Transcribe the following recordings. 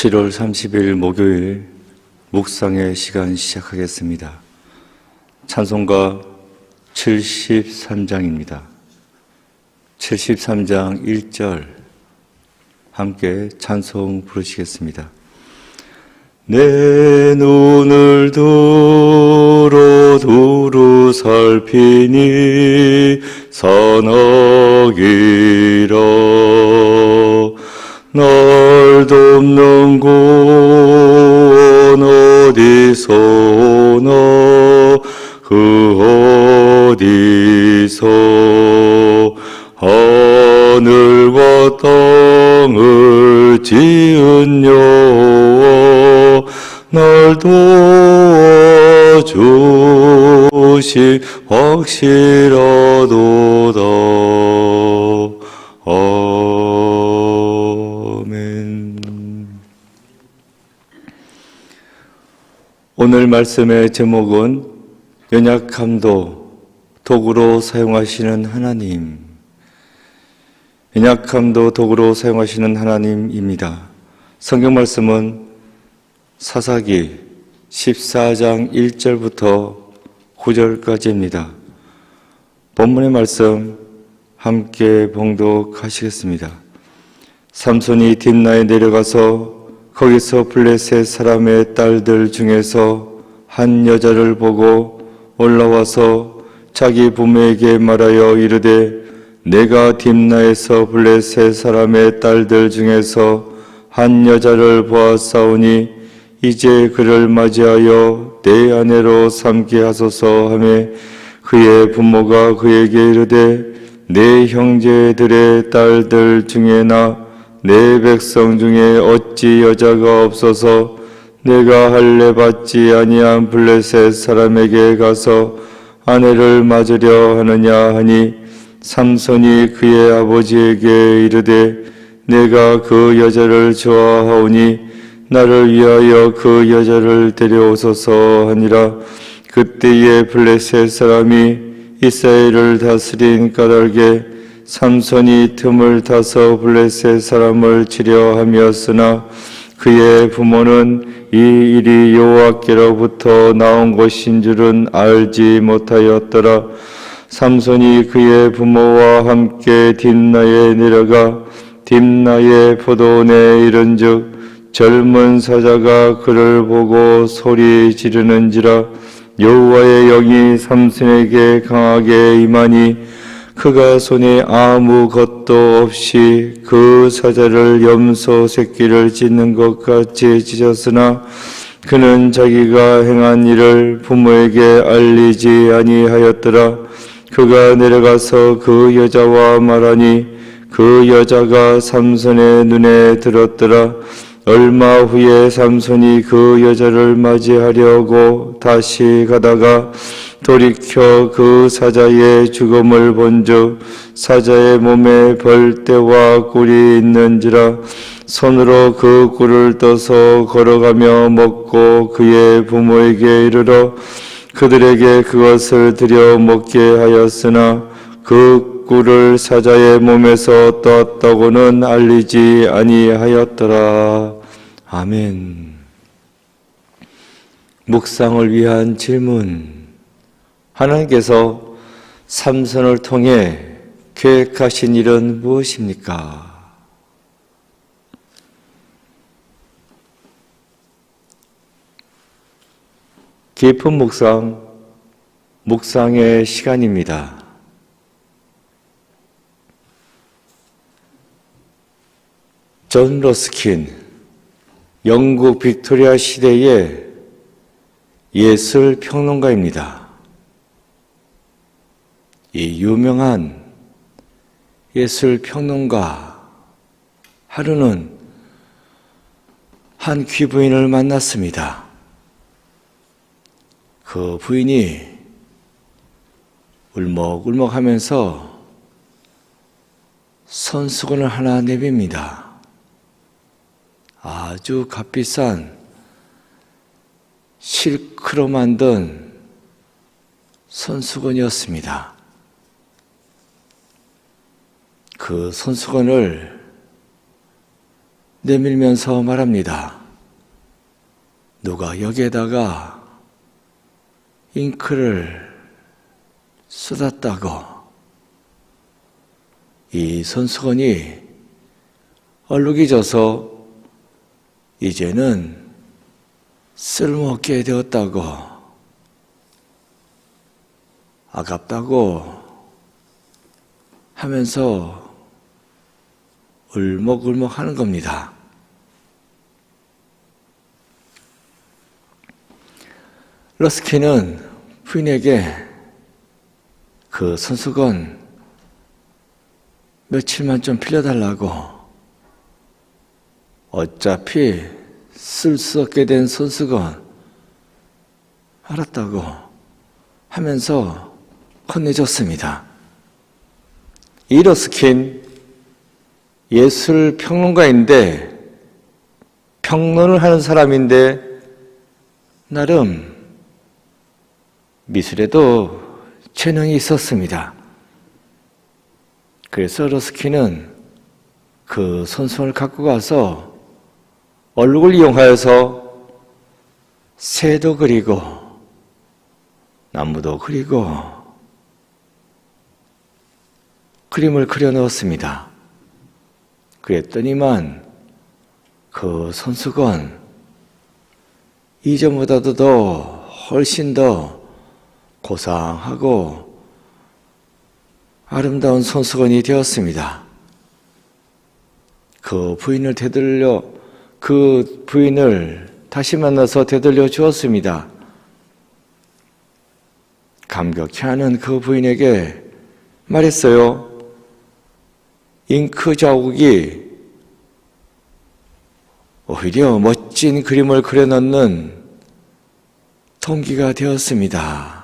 7월 30일 목요일 묵상의 시간 시작하겠습니다. 찬송가 73장입니다. 73장 1절 함께 찬송 부르시겠습니다. 내 눈을 두루 살피니 선하기라. 날 돕는 곳 어디서 오나 그 어디서 하늘과 땅을 지은 여호와 날 도와주시 확실하도다. 오늘 말씀의 제목은 연약함도 도구로 사용하시는 하나님, 연약함도 도구로 사용하시는 하나님입니다. 성경 말씀은 사사기 14장 1절부터 9절까지입니다. 본문의 말씀 함께 봉독하시겠습니다. 삼손이 딥나에 내려가서 거기서 블레셋 사람의 딸들 중에서 한 여자를 보고 올라와서 자기 부모에게 말하여 이르되 내가 딥나에서 블레셋 사람의 딸들 중에서 한 여자를 보았사오니 이제 그를 맞이하여 내 아내로 삼게 하소서 하매 그의 부모가 그에게 이르되 내 형제들의 딸들 중에나 내 백성 중에 어찌 여자가 없어서 내가 할례 받지 아니한 블레셋 사람에게 가서 아내를 맞으려 하느냐 하니 삼손이 그의 아버지에게 이르되 내가 그 여자를 좋아하오니 나를 위하여 그 여자를 데려오소서 하니라. 그때에 블레셋 사람이 이스라엘을 다스린 까닭에 삼손이 틈을 타서 블레셋 사람을 치려 함이었으나 그의 부모는 이 일이 여호와께로부터 나온 것인 줄은 알지 못하였더라. 삼손이 그의 부모와 함께 딥나에 내려가 딥나의 포도원에 이른즉 젊은 사자가 그를 보고 소리 지르는지라. 여호와의 영이 삼손에게 강하게 임하니 그가 손에 아무 것도 없이 그 사자를 염소 새끼를 찢는 것 같이 찢었으나 그는 자기가 행한 일을 부모에게 알리지 아니하였더라. 그가 내려가서 그 여자와 말하니 그 여자가 삼손의 눈에 들었더라. 얼마 후에 삼손이 그 여자를 맞이하려고 다시 가다가 돌이켜 그 사자의 죽음을 본즉 사자의 몸에 벌떼와 꿀이 있는지라. 손으로 그 꿀을 떠서 걸어가며 먹고 그의 부모에게 이르러 그들에게 그것을 드려 먹게 하였으나 그 꿀을 사자의 몸에서 떴다고는 알리지 아니하였더라. 아멘. 묵상을 위한 질문. 하나님께서 삼손을 통해 계획하신 일은 무엇입니까? 깊은 묵상의 시간입니다. 존 러스킨, 영국 빅토리아 시대의 예술 평론가입니다. 이 유명한 예술 평론가 하루는 한 귀부인을 만났습니다. 그 부인이 울먹울먹 하면서 손수건을 하나 내밉니다. 아주 값비싼 실크로 만든 손수건이었습니다. 그 손수건을 내밀면서 말합니다. 누가 여기에다가 잉크를 쏟았다고. 이 손수건이 얼룩이 져서 이제는 쓸모없게 되었다고, 아깝다고 하면서 울먹울먹 하는 겁니다. 러스키는 부인에게 그 손수건 며칠만 좀 빌려달라고, 어차피 쓸 수 없게 된 손수건, 알았다고 하면서 건네줬습니다. 이 러스킨 예술 평론가인데, 평론을 하는 사람인데 나름 미술에도 재능이 있었습니다. 그래서 러스키는 그 손수건을 갖고 가서 얼룩을 이용하여서 새도 그리고 나무도 그리고 그림을 그려 넣었습니다. 그랬더니만 그 손수건 이전보다도 더 훨씬 더 고상하고 아름다운 손수건이 되었습니다. 그 부인을 다시 만나서 되돌려 주었습니다. 감격해하는 그 부인에게 말했어요. 잉크 자국이 오히려 멋진 그림을 그려넣는 동기가 되었습니다.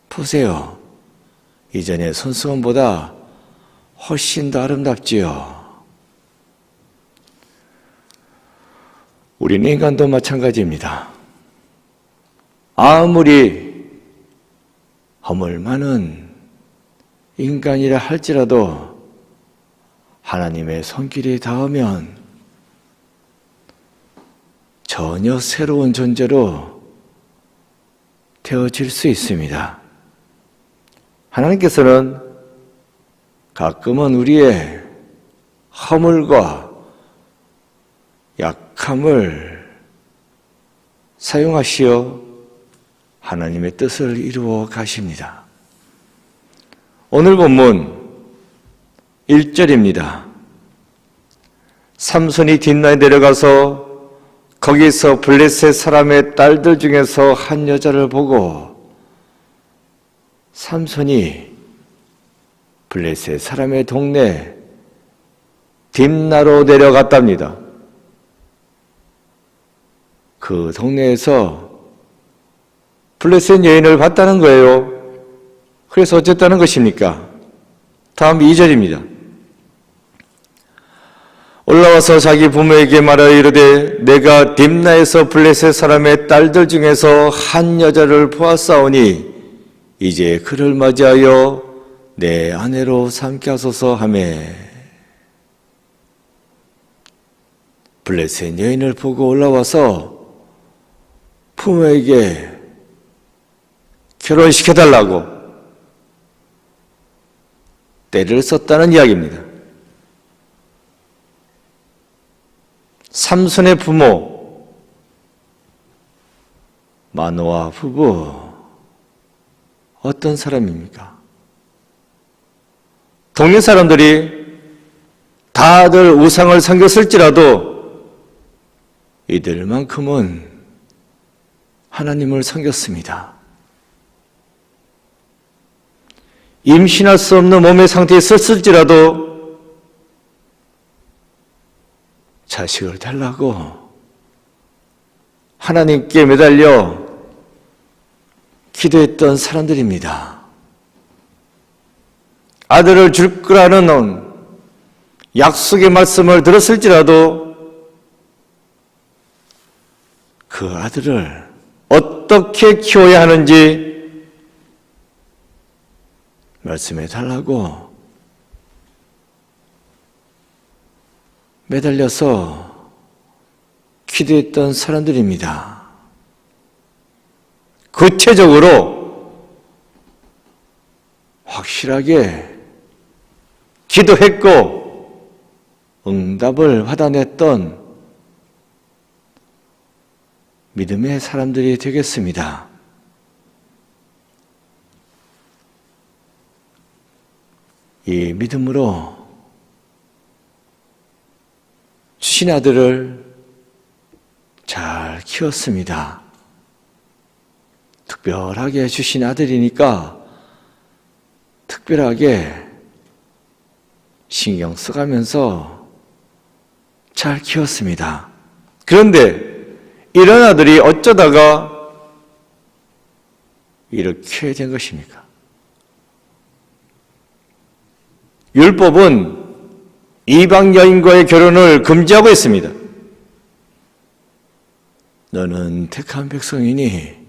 보세요. 이전의 손수건보다 훨씬 더 아름답지요. 우리는 인간도 마찬가지입니다. 아무리 허물 많은 인간이라 할지라도 하나님의 손길이 닿으면 전혀 새로운 존재로 되어질 수 있습니다. 하나님께서는 가끔은 우리의 허물과 약함을 사용하시어 하나님의 뜻을 이루어 가십니다. 오늘 본문 1절입니다. 삼손이 딥나에 내려가서 거기서 블레셋 사람의 딸들 중에서 한 여자를 보고, 삼손이 블레셋 사람의 동네 딥나로 내려갔답니다. 그 동네에서 블레셋 여인을 봤다는 거예요. 그래서 어쨌다는 것입니까? 다음 2절입니다. 올라와서 자기 부모에게 말하여 이르되 내가 딥나에서 블레셋 사람의 딸들 중에서 한 여자를 보았사오니 이제 그를 맞이하여 내 아내로 삼게 하소서 하매, 블레셋 여인을 보고 올라와서 부모에게 결혼시켜달라고 때를 썼다는 이야기입니다. 삼손의 부모 마노아 부부, 어떤 사람입니까? 동네 사람들이 다들 우상을 섬겼을지라도 이들만큼은 하나님을 섬겼습니다. 임신할 수 없는 몸의 상태에 있었을지라도 자식을 달라고 하나님께 매달려 기도했던 사람들입니다. 아들을 줄 거라는 약속의 말씀을 들었을지라도 그 아들을 어떻게 키워야 하는지 말씀해 달라고 매달려서 기도했던 사람들입니다. 구체적으로 확실하게 기도했고 응답을 받아냈던 믿음의 사람들이 되겠습니다. 이 믿음으로 주신 아들을 잘 키웠습니다. 특별하게 주신 아들이니까 특별하게 신경 써가면서 잘 키웠습니다. 그런데 이런 아들이 어쩌다가 이렇게 된 것입니까? 율법은 이방 여인과의 결혼을 금지하고 있습니다. 너는 택한 백성이니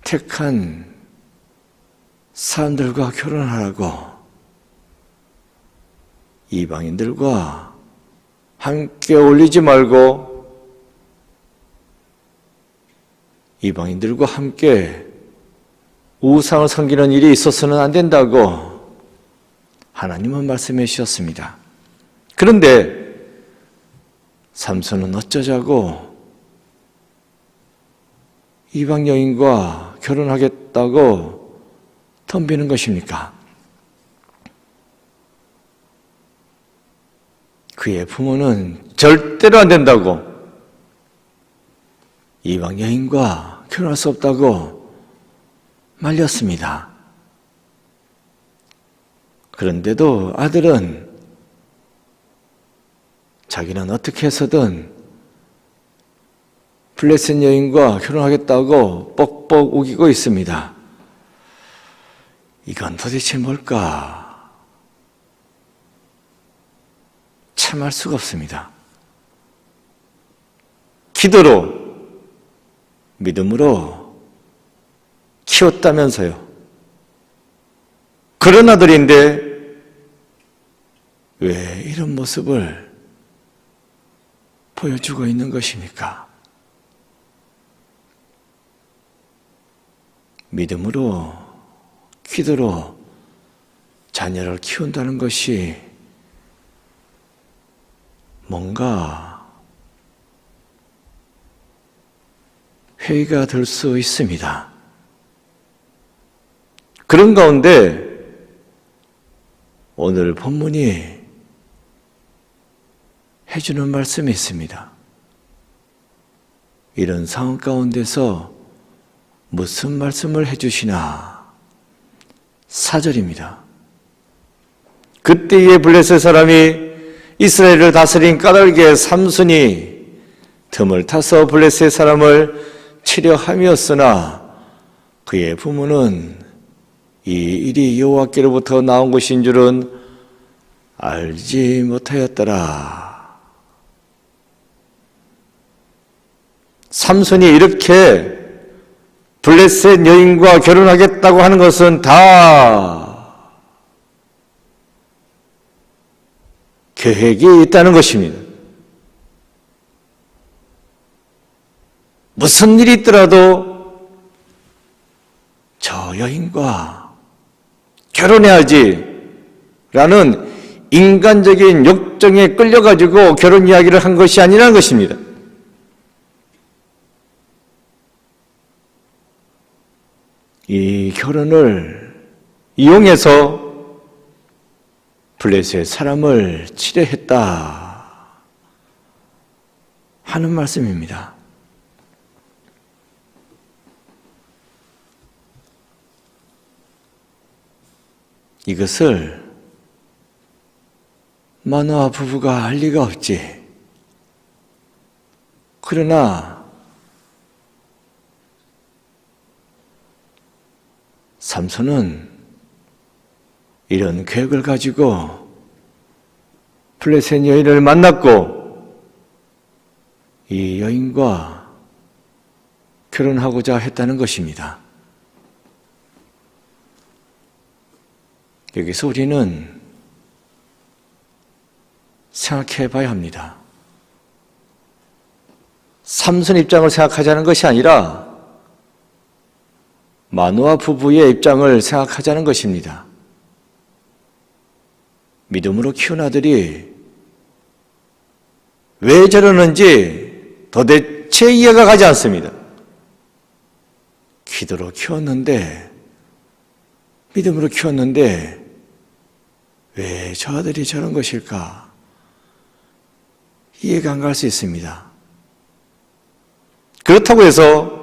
택한 사람들과 결혼하라고, 이방인들과 함께 어울리지 말고 이방인들과 함께 우상을 섬기는 일이 있어서는 안 된다고 하나님은 말씀해 주셨습니다. 그런데 삼손은 어쩌자고 이방 여인과 결혼하겠다고 덤비는 것입니까? 그의 부모는 절대로 안 된다고, 이방 여인과 결혼할 수 없다고 말렸습니다. 그런데도 아들은 자기는 어떻게 해서든 블레셋 여인과 결혼하겠다고 뻑뻑 우기고 있습니다. 이건 도대체 뭘까? 참을 수가 없습니다. 기도로, 믿음으로 키웠다면서요. 그런 아들인데 왜 이런 모습을 보여주고 있는 것입니까? 믿음으로, 기도로 자녀를 키운다는 것이 뭔가 회의가 될 수 있습니다. 그런 가운데 오늘 본문이 해주는 말씀이 있습니다. 이런 상황 가운데서 무슨 말씀을 해주시나? 4절입니다. 그때에 블레셋 사람이 이스라엘을 다스린 까닭에 삼손이 틈을 타서 블레셋 사람을 치려 함이었으나 그의 부모는 이 일이 여호와께로부터 나온 것인 줄은 알지 못하였더라. 삼손이 이렇게 블레셋 여인과 결혼하겠다고 하는 것은 다 계획이 있다는 것입니다. 무슨 일이 있더라도 저 여인과 결혼해야지 라는 인간적인 욕정에 끌려가지고 결혼 이야기를 한 것이 아니라는 것입니다. 이 결혼을 이용해서 블레셋 사람을 치려했다 하는 말씀입니다. 이것을 마노아 부부가 할 리가 없지. 그러나 삼손은 이런 계획을 가지고 블레셋 여인을 만났고 이 여인과 결혼하고자 했다는 것입니다. 여기서 우리는 생각해 봐야 합니다. 삼손 입장을 생각하자는 것이 아니라 마노아 부부의 입장을 생각하자는 것입니다. 믿음으로 키운 아들이 왜 저러는지 도대체 이해가 가지 않습니다. 기도로 키웠는데, 믿음으로 키웠는데 왜 저 아들이 저런 것일까? 이해가 안 갈 수 있습니다. 그렇다고 해서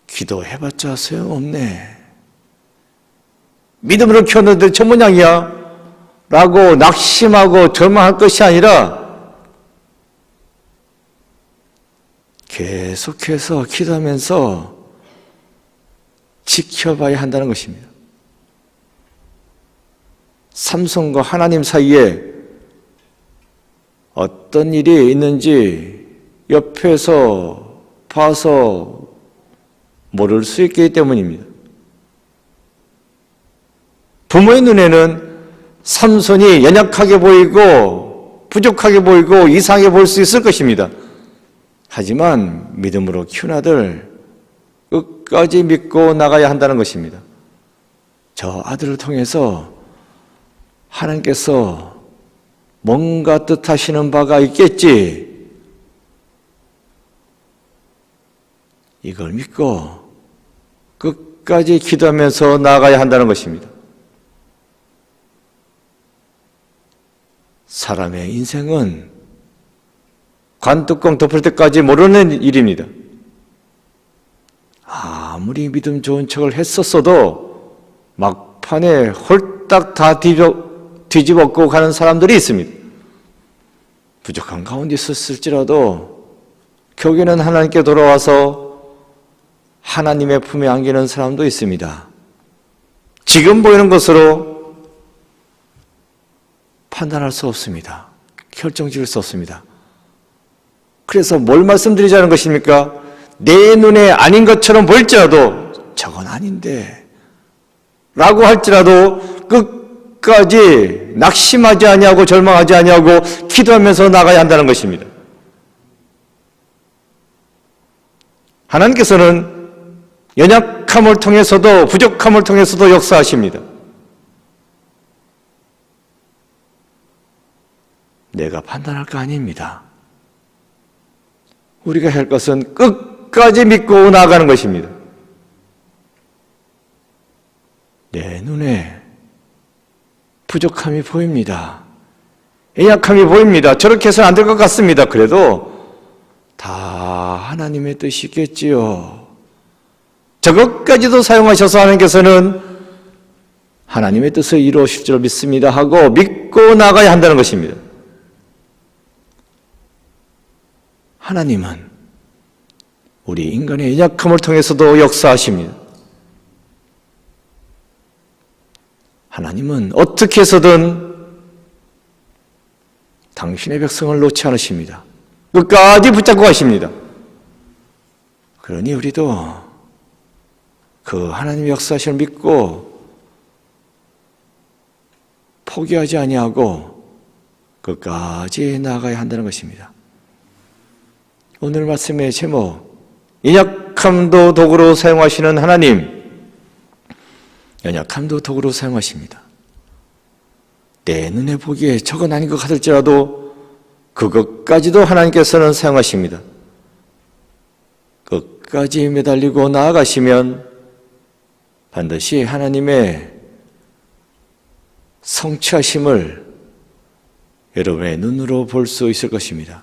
기도해봤자 소용없네, 믿음으로 키웠는데 저 모양이야 라고 낙심하고 절망할 것이 아니라 계속해서 기도하면서 지켜봐야 한다는 것입니다. 삼손과 하나님 사이에 어떤 일이 있는지 옆에서 봐서 모를 수 있기 때문입니다. 부모의 눈에는 삼손이 연약하게 보이고 부족하게 보이고 이상하게 보일 수 있을 것입니다. 하지만 믿음으로 키운 아들 끝까지 믿고 나가야 한다는 것입니다. 저 아들을 통해서 하나님께서 뭔가 뜻하시는 바가 있겠지, 이걸 믿고 끝까지 기도하면서 나아가야 한다는 것입니다. 사람의 인생은 관뚜껑 덮을 때까지 모르는 일입니다. 아무리 믿음 좋은 척을 했었어도 막판에 홀딱 다 뒤집어고 가는 사람들이 있습니다. 부족한 가운데 있었을지라도 결국에는 하나님께 돌아와서 하나님의 품에 안기는 사람도 있습니다. 지금 보이는 것으로 판단할 수 없습니다. 결정 지을 수 없습니다. 그래서 뭘 말씀드리자는 것입니까? 내 눈에 아닌 것처럼 보일지라도 저건 아닌데 라고 할지라도 끝까지 낙심하지 아니하고 절망하지 아니하고 기도하면서 나가야 한다는 것입니다. 하나님께서는 연약함을 통해서도 부족함을 통해서도 역사하십니다. 내가 판단할 거 아닙니다. 우리가 할 것은 끝까지 믿고 나아가는 것입니다. 내 눈에 부족함이 보입니다. 연약함이 보입니다. 저렇게 해서는 안 될 것 같습니다. 그래도 다 하나님의 뜻이겠지요. 저것까지도 사용하셔서 하나님께서는 하나님의 뜻을 이루실 줄 믿습니다 하고 믿고 나가야 한다는 것입니다. 하나님은 우리 인간의 연약함을 통해서도 역사하십니다. 하나님은 어떻게 해서든 당신의 백성을 놓지 않으십니다. 끝까지 붙잡고 가십니다. 그러니 우리도 그 하나님의 역사하심을 믿고 포기하지 아니하고 끝까지 나아가야 한다는 것입니다. 오늘 말씀의 제목, 연약함도 도구로 사용하시는 하나님. 연약함도 도구로 사용하십니다. 내 눈에 보기에 저건 아닌 것 같을지라도 그것까지도 하나님께서는 사용하십니다. 끝까지 매달리고 나아가시면 반드시 하나님의 성취하심을 여러분의 눈으로 볼 수 있을 것입니다.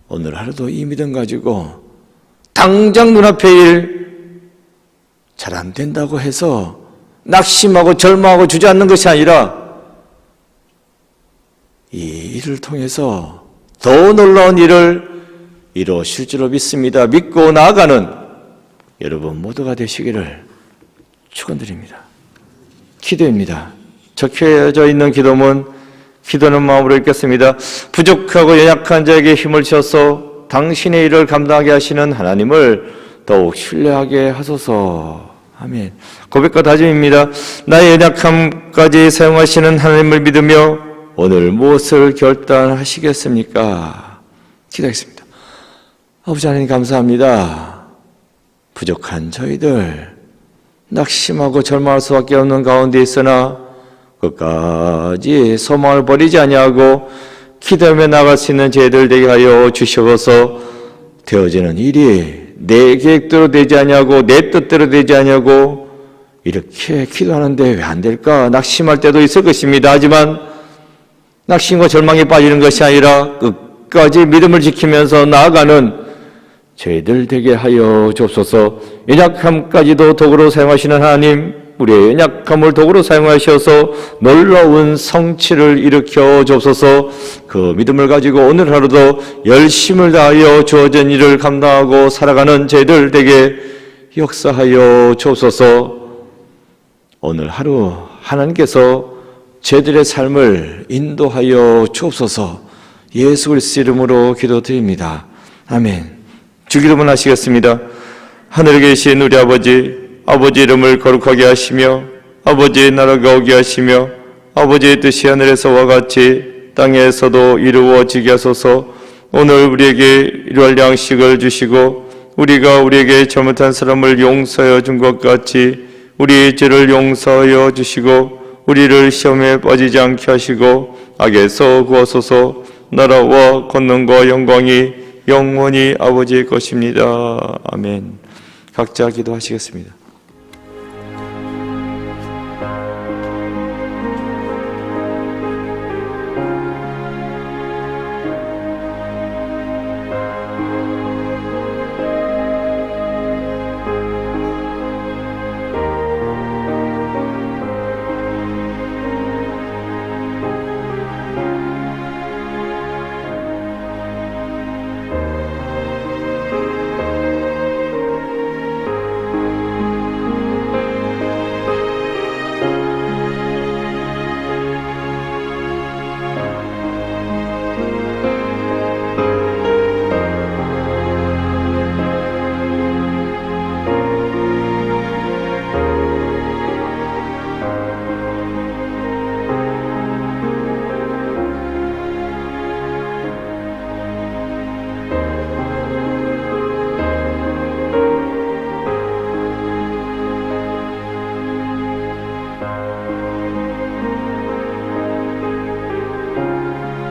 오늘 하루도 이 믿음 가지고 당장 눈앞의 일 잘 안 된다고 해서 낙심하고 절망하고 주저앉는 것이 아니라 이 일을 통해서 더 놀라운 일을 이루실 줄로 믿습니다. 믿고 나아가는 여러분 모두가 되시기를 축원드립니다. 기도입니다. 적혀져 있는 기도문, 기도는 마음으로 읽겠습니다. 부족하고 연약한 자에게 힘을 주셔서 당신의 일을 감당하게 하시는 하나님을 더욱 신뢰하게 하소서. 아멘. 고백과 다짐입니다. 나의 연약함까지 사용하시는 하나님을 믿으며 오늘 무엇을 결단하시겠습니까? 기도하겠습니다. 아버지 하나님 감사합니다. 부족한 저희들, 낙심하고 절망할 수밖에 없는 가운데 있으나 끝까지 소망을 버리지 아니하고 기도하며 나갈 수 있는 저희들 되게 하여 주시옵소서. 되어지는 일이 내 계획대로 되지 아니하고 내 뜻대로 되지 아니하고 이렇게 기도하는데 왜 안 될까? 낙심할 때도 있을 것입니다. 하지만 낙심과 절망에 빠지는 것이 아니라 끝까지 믿음을 지키면서 나아가는 저희들 되게 하여 주옵소서. 연약함까지도 도구로 사용하시는 하나님, 우리의 연약함을 도구로 사용하셔서 놀라운 성취를 일으켜 주옵소서. 그 믿음을 가지고 오늘 하루도 열심을 다하여 주어진 일을 감당하고 살아가는 저희들 되게 역사하여 주옵소서. 오늘 하루 하나님께서 저희들의 삶을 인도하여 주옵소서. 예수 그리스도 이름으로 기도드립니다. 아멘. 주기도문 하시겠습니다. 하늘에 계신 우리 아버지, 아버지 이름을 거룩하게 하시며 아버지의 나라가 오게 하시며 아버지의 뜻이 하늘에서와 같이 땅에서도 이루어지게 하소서. 오늘 우리에게 일용할 양식을 주시고 우리가 우리에게 잘못한 사람을 용서하여 준 것 같이 우리의 죄를 용서하여 주시고 우리를 시험에 빠지지 않게 하시고 악에서 구하소서. 나라와 권능과 영광이 영원히 아버지의 것입니다. 아멘. 각자 기도하시겠습니다.